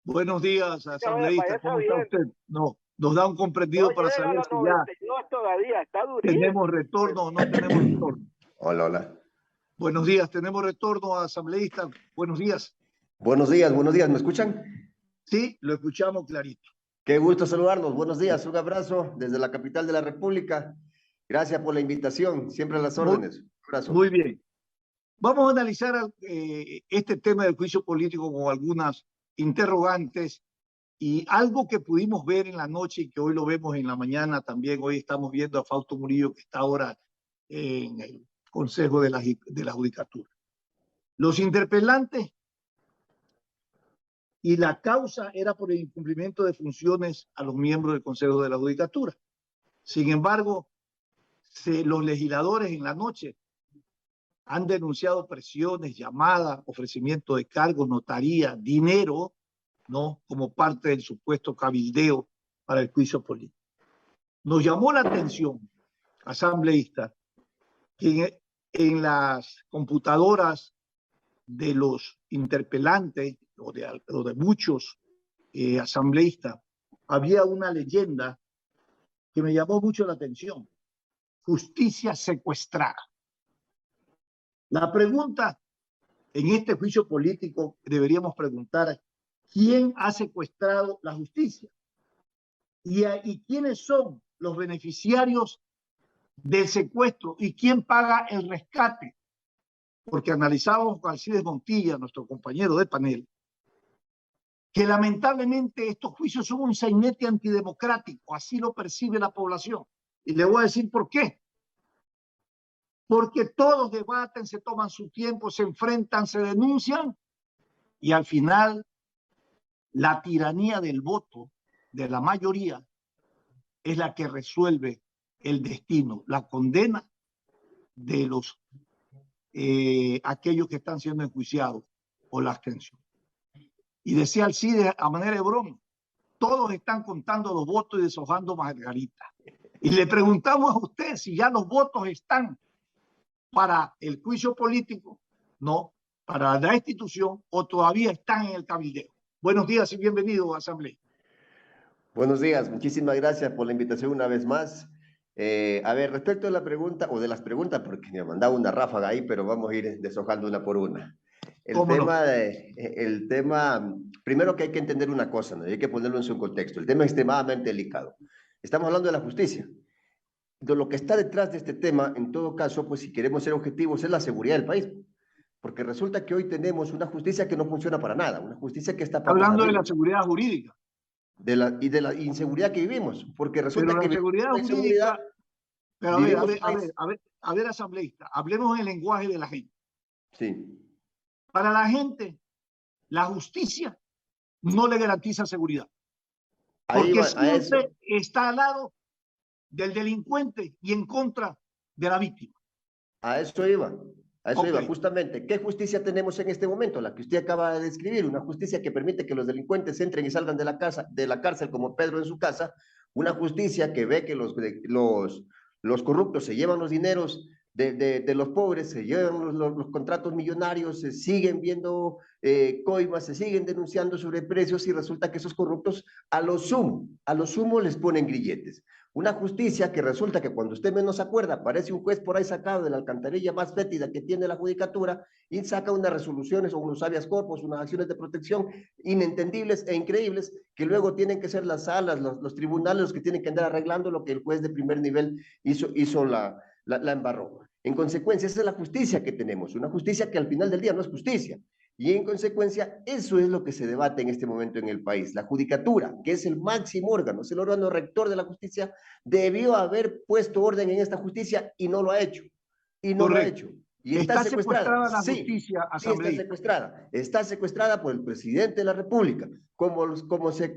Buenos días, asambleísta. Vaya ¿Cómo está bien. usted? No, nos da un comprendido No para llega a saber los si ya 92 todavía, está tenemos durísimo. retorno o no tenemos retorno. Hola, hola. Buenos días, tenemos retorno, asambleísta. Buenos días. Buenos días, ¿me escuchan? Sí, lo escuchamos clarito. Qué gusto saludarlos, buenos días, un abrazo desde la capital de la República. Gracias por la invitación, siempre a las órdenes. Un abrazo. Muy bien. Vamos a analizar este tema del juicio político con algunas interrogantes y algo que pudimos ver en la noche y que hoy lo vemos en la mañana también. Hoy estamos viendo a Fausto Murillo, que está ahora en el Consejo de la Judicatura. Los interpelantes y la causa era por el incumplimiento de funciones a los miembros del Consejo de la Judicatura. Sin embargo, los legisladores en la noche han denunciado presiones, llamadas, ofrecimiento de cargos, notaría, dinero, ¿no? Como parte del supuesto cabildeo para el juicio político. Nos llamó la atención, asambleístas, que en las computadoras de los interpelantes o de muchos asambleístas había una leyenda que me llamó mucho la atención: justicia secuestrada. La pregunta en este juicio político deberíamos preguntar: ¿quién ha secuestrado la justicia? ¿Y quiénes son los beneficiarios del secuestro? ¿Y quién paga el rescate? Porque analizábamos con Alcides Montilla, nuestro compañero de panel, que lamentablemente estos juicios son un sainete antidemocrático, así lo percibe la población. Y le voy a decir por qué. Porque todos debaten, se toman su tiempo, se enfrentan, se denuncian, y al final la tiranía del voto de la mayoría es la que resuelve el destino, la condena de aquellos que están siendo enjuiciados o la abstención. Y decía Alcides a manera de broma: todos están contando los votos y deshojando margarita. Y le preguntamos a usted si ya los votos están para el juicio político, no, para la institución, o todavía están en el cabildeo. Buenos días y bienvenido a Asamblea. Buenos días, muchísimas gracias por la invitación una vez más. A ver, respecto a la pregunta, o de las preguntas, porque me mandaba una ráfaga ahí, pero vamos a ir deshojando una por una. El tema, primero que hay que entender una cosa, ¿no? Hay que ponerlo en su contexto. El tema es extremadamente delicado. Estamos hablando de la justicia. De lo que está detrás de este tema, en todo caso, pues si queremos ser objetivos, es la seguridad del país. Porque resulta que hoy tenemos una justicia que no funciona para nada, una justicia que está hablando de la seguridad jurídica. Y de la inseguridad que vivimos, porque resulta pero que la seguridad jurídica, pero a ver, asambleísta, hablemos en el lenguaje de la gente. Sí. Para la gente, la justicia no le garantiza seguridad, porque siempre está al lado del delincuente y en contra de la víctima. A eso iba. A eso iba, justamente. ¿Qué justicia tenemos en este momento? La que usted acaba de describir, una justicia que permite que los delincuentes entren y salgan de la cárcel como Pedro en su casa, una justicia que ve que los corruptos se llevan los dineros de los pobres, se llevan los contratos millonarios, se siguen viendo coimas, se siguen denunciando sobre precios y resulta que esos corruptos a lo sumo les ponen grilletes. Una justicia que resulta que cuando usted menos se acuerda, aparece un juez por ahí sacado de la alcantarilla más fétida que tiene la judicatura y saca unas resoluciones o unos habeas corpus, unas acciones de protección inentendibles e increíbles que luego tienen que ser las salas, los tribunales los que tienen que andar arreglando lo que el juez de primer nivel hizo la embarró. En consecuencia, esa es la justicia que tenemos, una justicia que al final del día no es justicia. Y en consecuencia, eso es lo que se debate en este momento en el país. La judicatura, que es el máximo órgano, es el órgano rector de la justicia, debió haber puesto orden en esta justicia y no lo ha hecho. Y no lo ha hecho. Y está secuestrada. La justicia, sí, está secuestrada. Está secuestrada por el presidente de la República,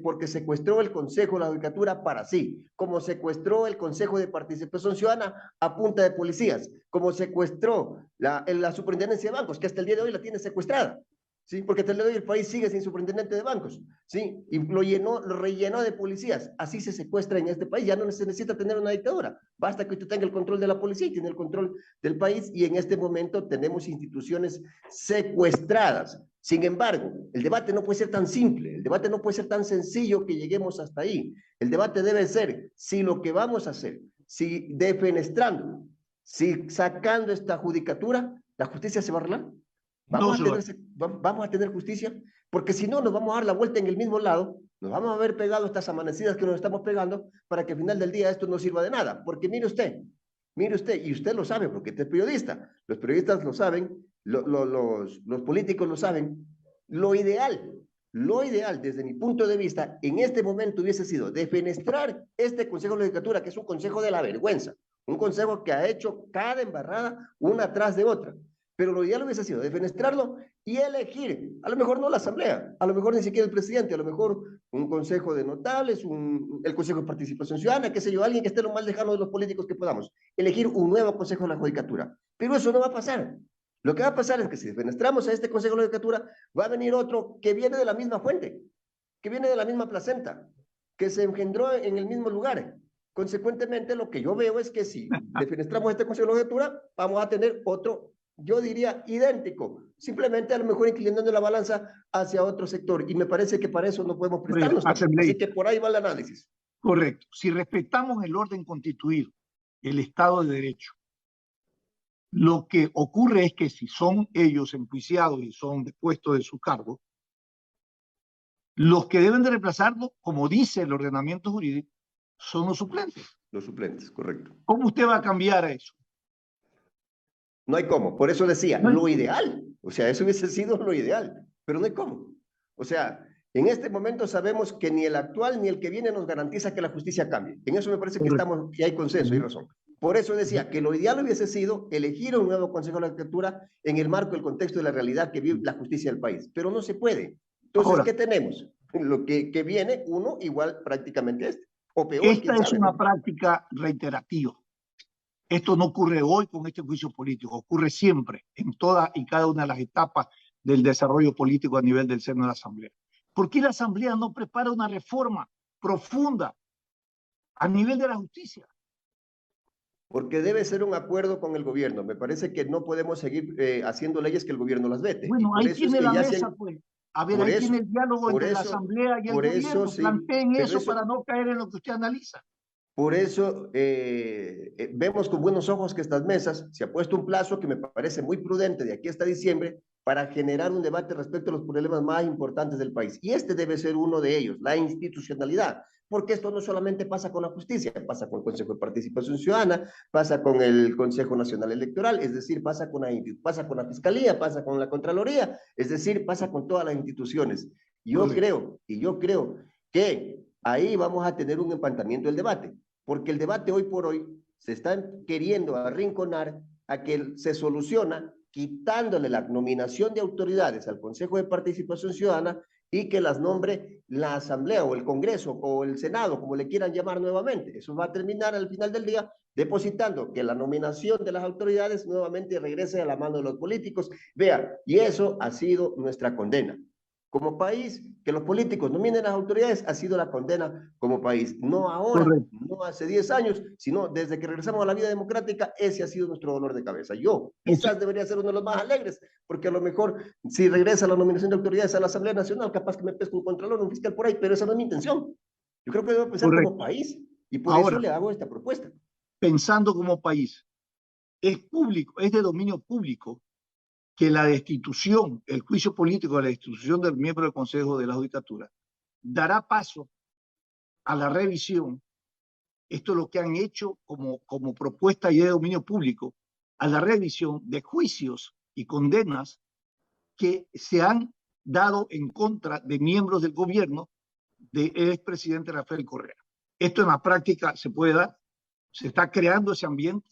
porque secuestró el Consejo de la Judicatura para sí, como secuestró el Consejo de Participación Ciudadana a punta de policías, como secuestró la superintendencia de bancos, que hasta el día de hoy la tiene secuestrada. ¿Sí? Porque hasta el día de hoy el país sigue sin superintendente de bancos, ¿sí? Y lo rellenó de policías. Así se secuestra en este país. Ya no se necesita tener una dictadura. Basta que usted tenga el control de la policía y tiene el control del país. Y en este momento tenemos instituciones secuestradas. Sin embargo, el debate no puede ser tan simple, el debate no puede ser tan sencillo que lleguemos hasta ahí. El debate debe ser si lo que vamos a hacer, si defenestrando, si sacando esta judicatura, la justicia se va a arreglar. No se va. Vamos a tener justicia, porque si no nos vamos a dar la vuelta en el mismo lado, nos vamos a haber pegado estas amanecidas que nos estamos pegando para que al final del día esto no sirva de nada. Porque mire usted, y usted lo sabe porque usted es periodista, los periodistas lo saben, los políticos lo saben. Lo ideal desde mi punto de vista en este momento hubiese sido defenestrar este Consejo de la Judicatura, que es un consejo de la vergüenza, un consejo que ha hecho cada embarrada una tras de otra. Pero lo ideal hubiese sido defenestrarlo y elegir, a lo mejor no la asamblea, a lo mejor ni siquiera el presidente, a lo mejor un consejo de notables, el consejo de participación ciudadana, qué sé yo, alguien que esté lo más lejano de los políticos que podamos, elegir un nuevo consejo de la judicatura. Pero eso no va a pasar. Lo que va a pasar es que si defenestramos a este consejo de la judicatura, va a venir otro que viene de la misma fuente, que viene de la misma placenta, que se engendró en el mismo lugar. Consecuentemente, lo que yo veo es que si defenestramos este consejo de la judicatura, vamos a tener otro, yo diría, idéntico, simplemente a lo mejor inclinando la balanza hacia otro sector, y me parece que para eso no podemos prestarnos. Así que por ahí va el análisis. Correcto. Si respetamos el orden constituido, el Estado de Derecho, lo que ocurre es que si son ellos enjuiciados y son depuestos de su cargo, los que deben de reemplazarlo, como dice el ordenamiento jurídico, son los suplentes. Los suplentes, correcto. ¿Cómo usted va a cambiar a eso? No hay cómo. Por eso decía, lo ideal. O sea, eso hubiese sido lo ideal, pero no hay cómo. O sea, en este momento sabemos que ni el actual ni el que viene nos garantiza que la justicia cambie. En eso me parece que hay consenso, hay razón. Por eso decía que lo ideal hubiese sido elegir un nuevo Consejo de la Judicatura en el marco del contexto de la realidad que vive la justicia del país. Pero no se puede. Entonces, ahora, ¿qué tenemos? Lo que viene, uno igual prácticamente este. O peor, esta es una práctica reiterativa. Esto no ocurre hoy con este juicio político, ocurre siempre, en todas y cada una de las etapas del desarrollo político a nivel del seno de la Asamblea. ¿Por qué la Asamblea no prepara una reforma profunda a nivel de la justicia? Porque debe ser un acuerdo con el gobierno. Me parece que no podemos seguir haciendo leyes que el gobierno las vete. Bueno, ahí tiene la mesa, pues. A ver, ahí tiene el diálogo entre la Asamblea y el gobierno. Planteen eso para no caer en lo que usted analiza. Por eso vemos con buenos ojos que estas mesas se ha puesto un plazo que me parece muy prudente de aquí hasta diciembre para generar un debate respecto a los problemas más importantes del país. Y este debe ser uno de ellos, la institucionalidad. Porque esto no solamente pasa con la justicia, pasa con el Consejo de Participación Ciudadana, pasa con el Consejo Nacional Electoral, es decir, pasa con la Fiscalía, pasa con la Contraloría, es decir, pasa con todas las instituciones. Yo creo que ahí vamos a tener un empantamiento del debate, porque el debate hoy por hoy se está queriendo arrinconar a que se soluciona quitándole la nominación de autoridades al Consejo de Participación Ciudadana y que las nombre la Asamblea o el Congreso o el Senado, como le quieran llamar nuevamente. Eso va a terminar al final del día depositando que la nominación de las autoridades nuevamente regrese a la mano de los políticos. Vea, y eso ha sido nuestra condena. Como país, que los políticos nominen las autoridades ha sido la condena como país. No ahora, no hace 10 años, sino desde que regresamos a la vida democrática, ese ha sido nuestro dolor de cabeza. Yo quizás debería ser uno de los más alegres, porque a lo mejor si regresa la nominación de autoridades a la Asamblea Nacional, capaz que me pesco un contralor, un fiscal por ahí, pero esa no es mi intención. Yo creo que debo pensar como país, y por eso le hago esta propuesta. Pensando como país, es público, es de dominio público, que la destitución, el juicio político de la destitución del miembro del Consejo de la Judicatura dará paso a la revisión, esto es lo que han hecho como propuesta y de dominio público, a la revisión de juicios y condenas que se han dado en contra de miembros del gobierno del expresidente Rafael Correa. Esto en la práctica se puede dar, se está creando ese ambiente.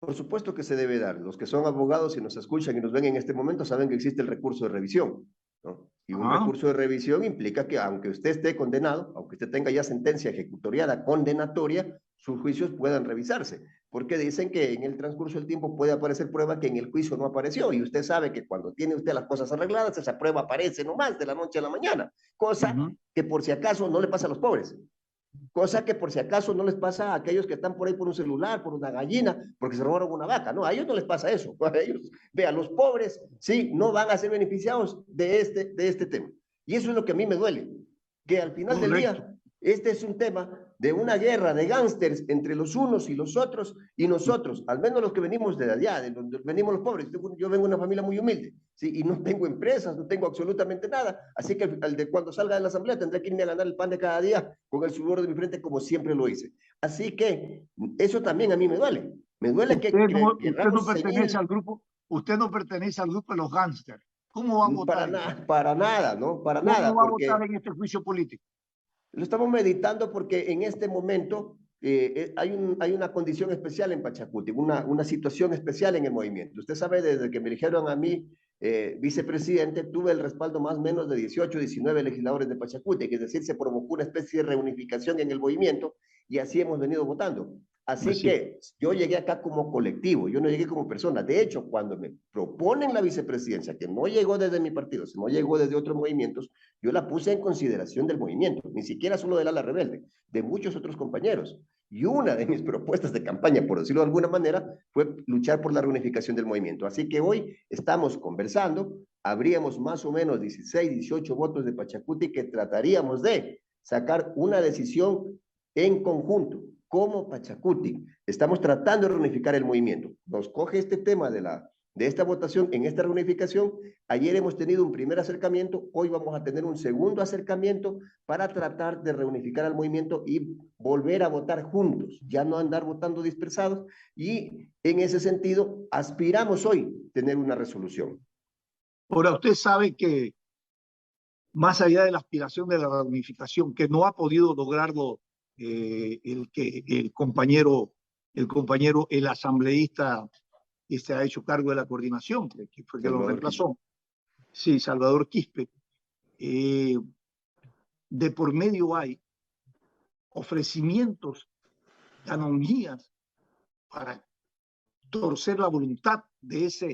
Por supuesto que se debe dar. Los que son abogados y nos escuchan y nos ven en este momento saben que existe el recurso de revisión, ¿no? Y un recurso de revisión implica que aunque usted esté condenado, aunque usted tenga ya sentencia ejecutoriada condenatoria, sus juicios puedan revisarse. Porque dicen que en el transcurso del tiempo puede aparecer prueba que en el juicio no apareció. Y usted sabe que cuando tiene usted las cosas arregladas, esa prueba aparece nomás de la noche a la mañana. Cosa que por si acaso no le pasa a los pobres. Cosa que por si acaso no les pasa a aquellos que están por ahí por un celular, por una gallina, porque se robaron una vaca. No, a ellos no les pasa eso. A ellos, vean, los pobres, sí, no van a ser beneficiados de este tema. Y eso es lo que a mí me duele, que al final del Correcto. día, este es un tema de una guerra de gángsters entre los unos y los otros, y nosotros, al menos los que venimos de allá, de donde venimos los pobres, yo vengo de una familia muy humilde, ¿sí? Y no tengo empresas, no tengo absolutamente nada, así que al de cuando salga de la asamblea tendré que irme a ganar el pan de cada día con el sudor de mi frente como siempre lo hice. Así que eso también a mí me duele que Usted no queramos pertenece seguir. al grupo, usted no pertenece al grupo de los gángsters. ¿Cómo va a votar en esto? Para nada, ¿no? Para ¿Cómo nada, va a votar porque en este juicio político? lo estamos meditando porque en este momento hay una condición especial en Pachacuti, una situación especial en el movimiento. Usted sabe, desde que me eligieron a mí vicepresidente, tuve el respaldo más o menos de 18, 19 legisladores de Pachacuti, que es decir, se provocó una especie de reunificación en el movimiento y así hemos venido votando. Así Así. que yo llegué acá como colectivo, yo no llegué como persona. De hecho, cuando me proponen la vicepresidencia, que no llegó desde mi partido, sino llegó desde otros movimientos, yo la puse en consideración del movimiento, ni siquiera solo del ala rebelde, de muchos otros compañeros. Y una de mis propuestas de campaña, por decirlo de alguna manera, fue luchar por la reunificación del movimiento. Así que hoy estamos conversando, habríamos más o menos 16, 18 votos de Pachacuti que trataríamos de sacar una decisión en conjunto, como Pachacuti. Estamos tratando de reunificar el movimiento. Nos coge este tema de esta votación en esta reunificación. Ayer hemos tenido un primer acercamiento, hoy vamos a tener un segundo acercamiento para tratar de reunificar al movimiento y volver a votar juntos, ya no andar votando dispersados, y en ese sentido aspiramos hoy tener una resolución. Ahora, usted sabe que más allá de la aspiración de la reunificación, que no ha podido lograrlo el asambleísta que se ha hecho cargo de la coordinación, que fue que lo Salvador Quispe. reemplazó. Sí, Salvador Quispe. De por medio hay ofrecimientos, canonjías para torcer la voluntad de esa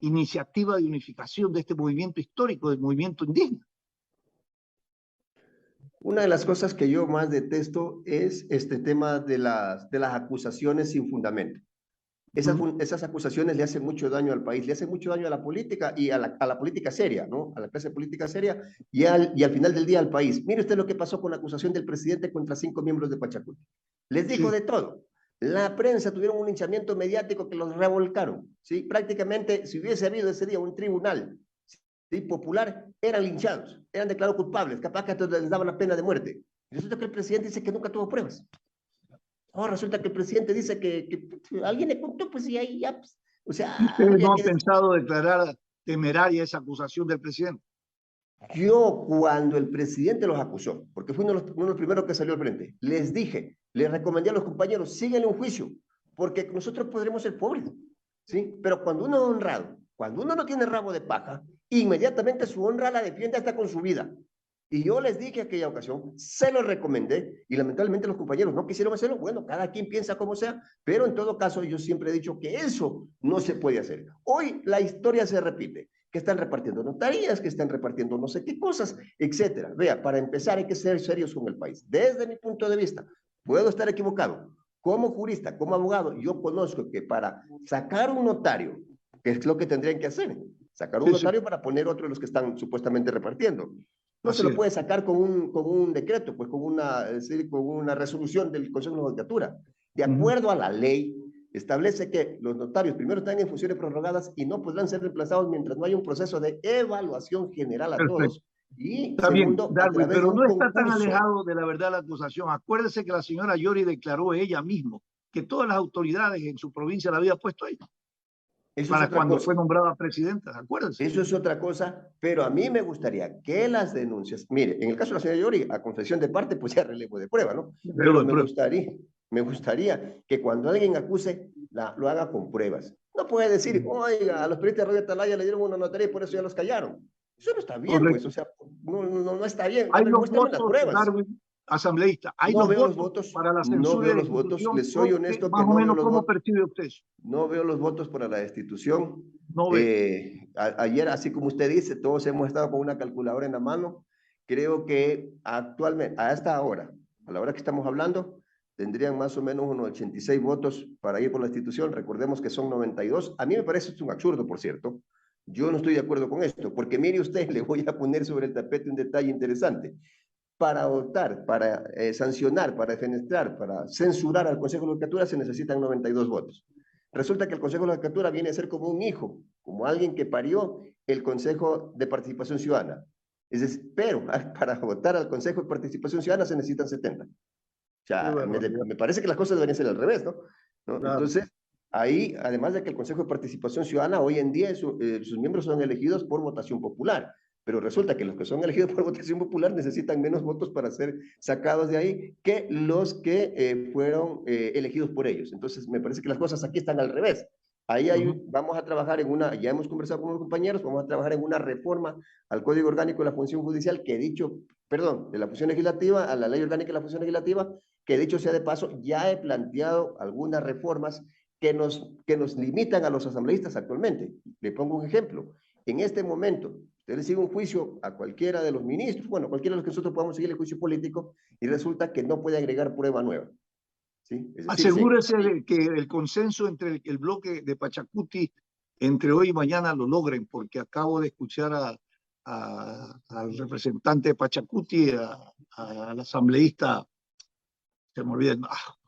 iniciativa de unificación de este movimiento histórico, del movimiento indígena. Una de las cosas que yo más detesto es este tema de las acusaciones sin fundamento. Esas acusaciones le hacen mucho daño al país, le hacen mucho daño a la política y a la política seria, ¿no? A la clase política seria y al final del día al país. Mire usted lo que pasó con la acusación del presidente contra 5 miembros de Pachacuti. Les dijo Sí. de todo. La prensa tuvieron un linchamiento mediático que los revolcaron, ¿sí? Prácticamente, si hubiese habido ese día un tribunal, ¿sí?, popular, eran linchados, eran declarados culpables, capaz que les daban la pena de muerte. Y resulta que el presidente dice que nunca tuvo pruebas. Oh, resulta que el presidente dice que alguien le contó, pues, y ahí ya, pues, o sea, ¿Ustedes no había han que... pensado declarar temeraria esa acusación del presidente? Yo, cuando el presidente los acusó, porque fue uno de los primeros que salió al frente, les dije, les recomendé a los compañeros, síguenle un juicio, porque nosotros podremos ser pobres, ¿sí? Pero cuando uno es honrado, cuando uno no tiene rabo de paja, inmediatamente su honra la defiende hasta con su vida. Y yo les dije aquella ocasión, se los recomendé, y lamentablemente los compañeros no quisieron hacerlo. Bueno, cada quien piensa como sea, pero en todo caso yo siempre he dicho que eso no se puede hacer. Hoy la historia se repite, que están repartiendo notarías, que están repartiendo no sé qué cosas, etcétera. Vea, para empezar hay que ser serios con el país. Desde mi punto de vista, puedo estar equivocado. Como jurista, como abogado, yo conozco que para sacar un notario, que es lo que tendrían que hacer, sacar un notario para poner otro de los que están supuestamente repartiendo. No se lo puede sacar con un decreto, pues con una resolución del Consejo de la Judicatura. De acuerdo a la ley, establece que los notarios primero están en funciones prorrogadas y no podrán ser reemplazados mientras no haya un proceso de evaluación general a todos. Y Está bien, segundo, a Darwin, través de pero un no está tan concurso. alejado de la verdad la acusación. Acuérdese que la señora Yori declaró ella misma que todas las autoridades en su provincia la había puesto ella Eso es para otra cuando cosa. fue nombrada presidenta, acuérdense. Eso es otra cosa, pero a mí me gustaría que las denuncias, mire, en el caso de la señora Yori, a confesión de parte, pues ya relevo de prueba, ¿no? Pero me gustaría que cuando alguien acuse, lo haga con pruebas. No puede decir, oiga, a los periodistas de Radio Atalaya le dieron una notaría y por eso ya los callaron. Eso no está bien, pues, o sea, no está bien. A Hay ver, los muéstrame las votos, pruebas. Darwin, asambleísta, hay No los veo los votos votos, para la no censura veo de la los votos, institución. les soy honesto Más que o no veo menos, los ¿cómo votos. percibe usted eso? No veo los votos para la destitución. No ve. Ayer, así como usted dice, todos hemos estado con una calculadora en la mano. Creo que actualmente, a esta hora, a la hora que estamos hablando, tendrían más o menos unos 86 votos para ir por la institución. Recordemos que son 92. A mí me parece esto un absurdo, por cierto. Yo no estoy de acuerdo con esto, porque mire usted, le voy a poner sobre el tapete un detalle interesante. Para votar, para sancionar, para defenestrar, para censurar al Consejo de la Judicatura se necesitan 92 votos. Resulta que el Consejo de la Judicatura viene a ser como un hijo, como alguien que parió el Consejo de Participación Ciudadana. Es decir, pero para votar al Consejo de Participación Ciudadana se necesitan 70. O sea, me parece que las cosas deberían ser al revés, ¿no? Claro. Entonces, ahí, además de que el Consejo de Participación Ciudadana, hoy en día sus miembros son elegidos por votación popular, pero resulta que los que son elegidos por votación popular necesitan menos votos para ser sacados de ahí que los que fueron elegidos por ellos. Entonces, me parece que las cosas aquí están al revés. Ahí vamos a trabajar en una, ya hemos conversado con los compañeros, vamos a trabajar en una reforma al Código Orgánico de la Función Judicial, que de la función legislativa, a la Ley Orgánica de la Función Legislativa, que dicho sea de paso, ya he planteado algunas reformas que nos limitan a los asambleístas actualmente. Le pongo un ejemplo. En este momento, usted le sigue un juicio a cualquiera de los ministros, bueno, cualquiera de los que nosotros podamos seguir el juicio político, y resulta que no puede agregar prueba nueva. ¿Sí? Es decir, asegúrese de que el consenso entre el bloque de Pachacuti entre hoy y mañana lo logren, porque acabo de escuchar al representante de Pachacuti, al asambleísta, se me olvida,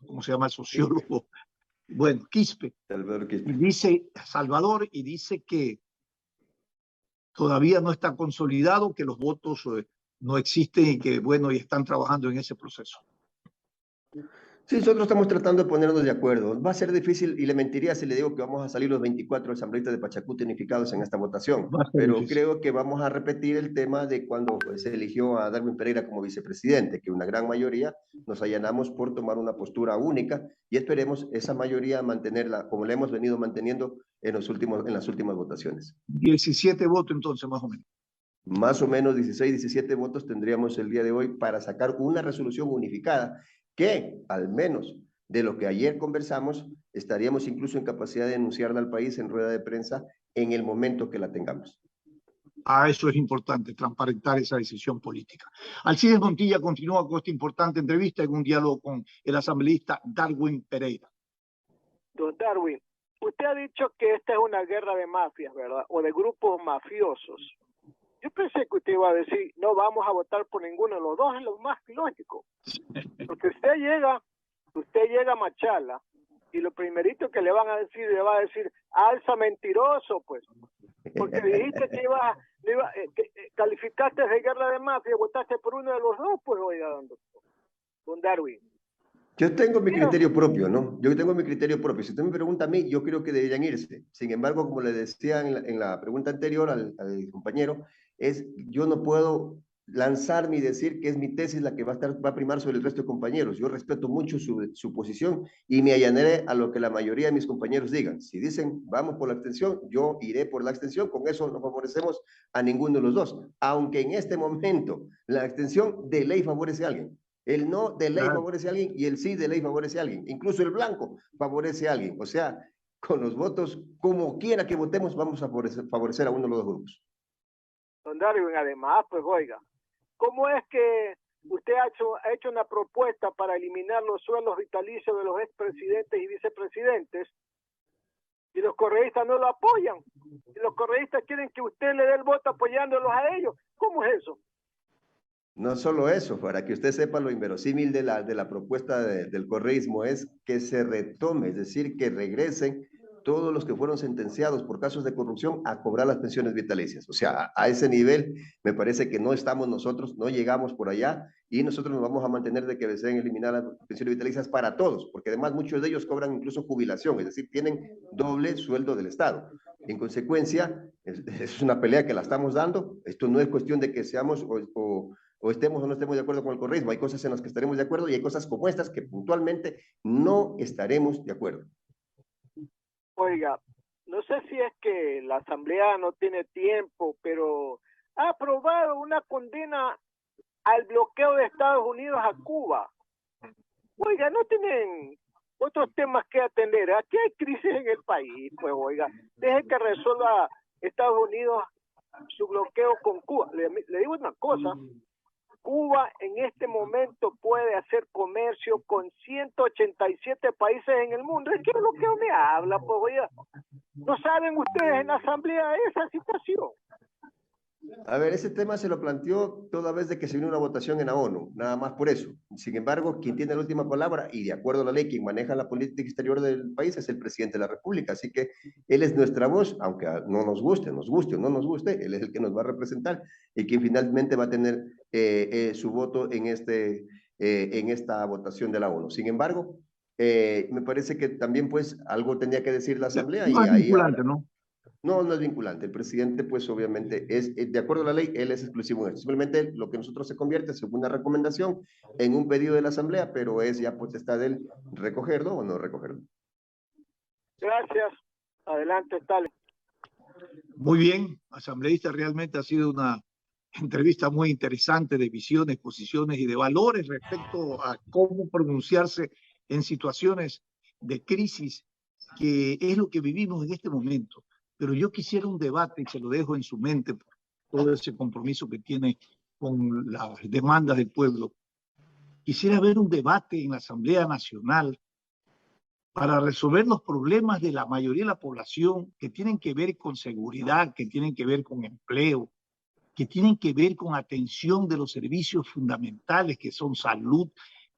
¿cómo se llama el sociólogo? Bueno, Quispe. Salvador Quispe. Y dice, Salvador, y dice que todavía no está consolidado, que los votos no existen y que, bueno, y están trabajando en ese proceso. Sí, nosotros estamos tratando de ponernos de acuerdo. Va a ser difícil, y le mentiría si le digo que vamos a salir los 24 asambleístas de Pachacuti unificados en esta votación, pero difícil. Creo que vamos a repetir el tema de cuando se eligió a Darwin Pereira como vicepresidente, que una gran mayoría nos allanamos por tomar una postura única, y esperemos esa mayoría mantenerla como la hemos venido manteniendo en las últimas votaciones. 17 votos entonces, más o menos. Más o menos 16, 17 votos tendríamos el día de hoy para sacar una resolución unificada que, al menos de lo que ayer conversamos, estaríamos incluso en capacidad de denunciarla al país en rueda de prensa en el momento que la tengamos. Eso es importante, transparentar esa decisión política. Alcides Montilla continúa con esta importante entrevista en un diálogo con el asambleísta Darwin Pereira. Don Darwin, usted ha dicho que esta es una guerra de mafias, ¿verdad? O de grupos mafiosos. Yo pensé que usted iba a decir, no vamos a votar por ninguno de los dos, es lo más lógico. Porque usted llega a Machala y lo primerito que le va a decir, alza mentiroso, pues. Porque dijiste que calificaste de guerra de mafia, votaste por uno de los dos, pues oiga, don Darwin. Yo tengo mi criterio propio, ¿no? Yo tengo mi criterio propio. Si usted me pregunta a mí, yo creo que deberían irse. Sin embargo, como le decía en la pregunta anterior al compañero, yo no puedo lanzarme y decir que es mi tesis la que va a primar sobre el resto de compañeros. Yo respeto mucho su posición y me allanaré a lo que la mayoría de mis compañeros digan. Si dicen vamos por la abstención, yo iré por la abstención. Con eso no favorecemos a ninguno de los dos. Aunque en este momento la abstención de ley favorece a alguien. El no de ley favorece a alguien y el sí de ley favorece a alguien. Incluso el blanco favorece a alguien. O sea, con los votos, como quiera que votemos, vamos a favorecer a uno de los dos grupos. Don Darwin, además, pues oiga, ¿cómo es que usted ha hecho una propuesta para eliminar los sueldos vitalicios de los expresidentes y vicepresidentes y los correístas no lo apoyan? Y los correístas quieren que usted le dé el voto apoyándolos a ellos. ¿Cómo es eso? No solo eso, para que usted sepa lo inverosímil de la propuesta del correísmo es que se retome, es decir, que regresen todos los que fueron sentenciados por casos de corrupción a cobrar las pensiones vitalicias. O sea, a ese nivel me parece que no estamos nosotros, no llegamos por allá y nosotros nos vamos a mantener de que deseen eliminar las pensiones vitalicias para todos, porque además muchos de ellos cobran incluso jubilación, es decir, tienen doble sueldo del Estado. En consecuencia, es una pelea que la estamos dando. Esto no es cuestión de que seamos o estemos o no estemos de acuerdo con el correísmo. Hay cosas en las que estaremos de acuerdo y hay cosas como estas que puntualmente no estaremos de acuerdo. Oiga, no sé si es que la Asamblea no tiene tiempo, pero ha aprobado una condena al bloqueo de Estados Unidos a Cuba. Oiga, no tienen otros temas que atender. Aquí hay crisis en el país, pues oiga, deje que resuelva Estados Unidos su bloqueo con Cuba. Le digo una cosa, Cuba en este momento puede hacer comercio con 187 países en el mundo. ¿De qué es lo que me habla? Pues oye, ¿no saben ustedes en la Asamblea esa situación? A ver, ese tema se lo planteó toda vez de que se vino una votación en la ONU, nada más por eso. Sin embargo, quien tiene la última palabra y de acuerdo a la ley, quien maneja la política exterior del país es el presidente de la República. Así que él es nuestra voz, aunque no nos guste o no nos guste, él es el que nos va a representar y quien finalmente va a tener su voto en esta votación de la ONU. Sin embargo, me parece que también pues algo tenía que decir la Asamblea No y es ahí vinculante, ¿no? no, no es vinculante. El presidente, pues obviamente, de acuerdo a la ley, él es exclusivo en esto. Simplemente lo que nosotros se convierte, según una recomendación, en un pedido de la Asamblea, pero es ya potestad de él recogerlo o no recogerlo. Gracias. Adelante, Stalin. Muy bien, asambleísta, realmente ha sido una entrevista muy interesante de visiones, posiciones y de valores respecto a cómo pronunciarse en situaciones de crisis, que es lo que vivimos en este momento. Pero yo quisiera un debate, y se lo dejo en su mente, por todo ese compromiso que tiene con las demandas del pueblo. Quisiera ver un debate en la Asamblea Nacional para resolver los problemas de la mayoría de la población que tienen que ver con seguridad, que tienen que ver con empleo, que tienen que ver con atención de los servicios fundamentales, que son salud,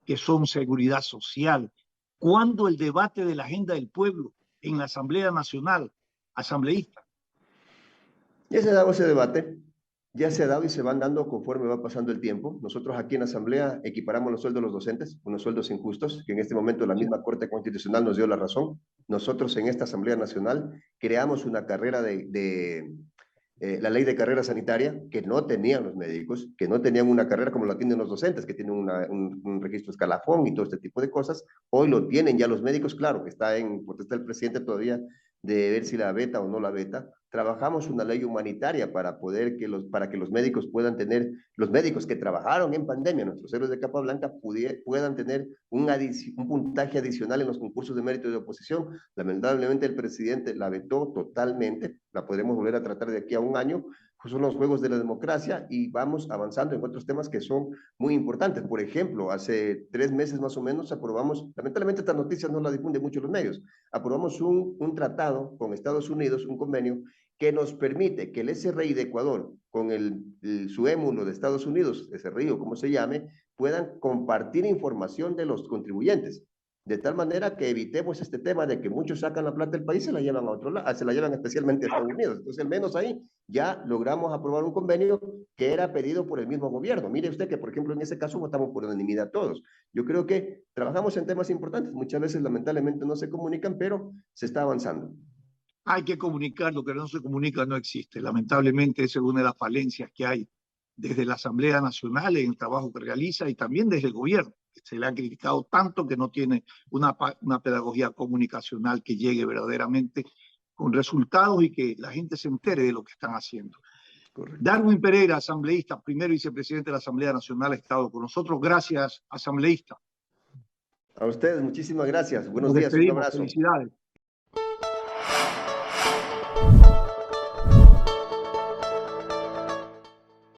que son seguridad social. ¿Cuándo el debate de la agenda del pueblo en la Asamblea Nacional, asambleísta? Ya se ha dado ese debate, ya se ha dado y se van dando conforme va pasando el tiempo. Nosotros aquí en la Asamblea equiparamos los sueldos de los docentes, unos sueldos injustos, que en este momento la misma Corte Constitucional nos dio la razón. Nosotros en esta Asamblea Nacional creamos una carrera la ley de carrera sanitaria que no tenían los médicos, que no tenían una carrera como la tienen los docentes, que tienen un registro escalafón y todo este tipo de cosas. Hoy lo tienen ya los médicos, claro, que está en potestad del presidente todavía de ver si la veta o no la veta. Trabajamos una ley humanitaria para que los médicos puedan tener, los médicos que trabajaron en pandemia, nuestros héroes de capa blanca, puedan tener un puntaje adicional en los concursos de mérito de oposición. Lamentablemente el presidente la vetó totalmente, la podremos volver a tratar de aquí a un año. Pues son los juegos de la democracia y vamos avanzando en otros temas que son muy importantes. Por ejemplo, hace 3 meses más o menos aprobamos, lamentablemente esta noticia no la difunden mucho los medios, aprobamos un tratado con Estados Unidos, un convenio que nos permite que el SRI de Ecuador con su émulo de Estados Unidos, ese río, como se llame, puedan compartir información de los contribuyentes. De tal manera que evitemos este tema de que muchos sacan la plata del país y se la llevan a otro lado, se la llevan especialmente a Estados Unidos. Entonces, al menos ahí ya logramos aprobar un convenio que era pedido por el mismo gobierno. Mire usted que, por ejemplo, en ese caso votamos por unanimidad todos. Yo creo que trabajamos en temas importantes. Muchas veces, lamentablemente, no se comunican, pero se está avanzando. Hay que comunicar, lo que no se comunica no existe. Lamentablemente, esa es una de las falencias que hay desde la Asamblea Nacional en el trabajo que realiza y también desde el gobierno. Se le ha criticado tanto que no tiene una pedagogía comunicacional que llegue verdaderamente con resultados y que la gente se entere de lo que están haciendo. Correcto. Darwin Pereira, asambleísta, primer vicepresidente de la Asamblea Nacional, ha estado con nosotros. Gracias, asambleísta. A ustedes, muchísimas gracias. Buenos días, un abrazo. Felicidades.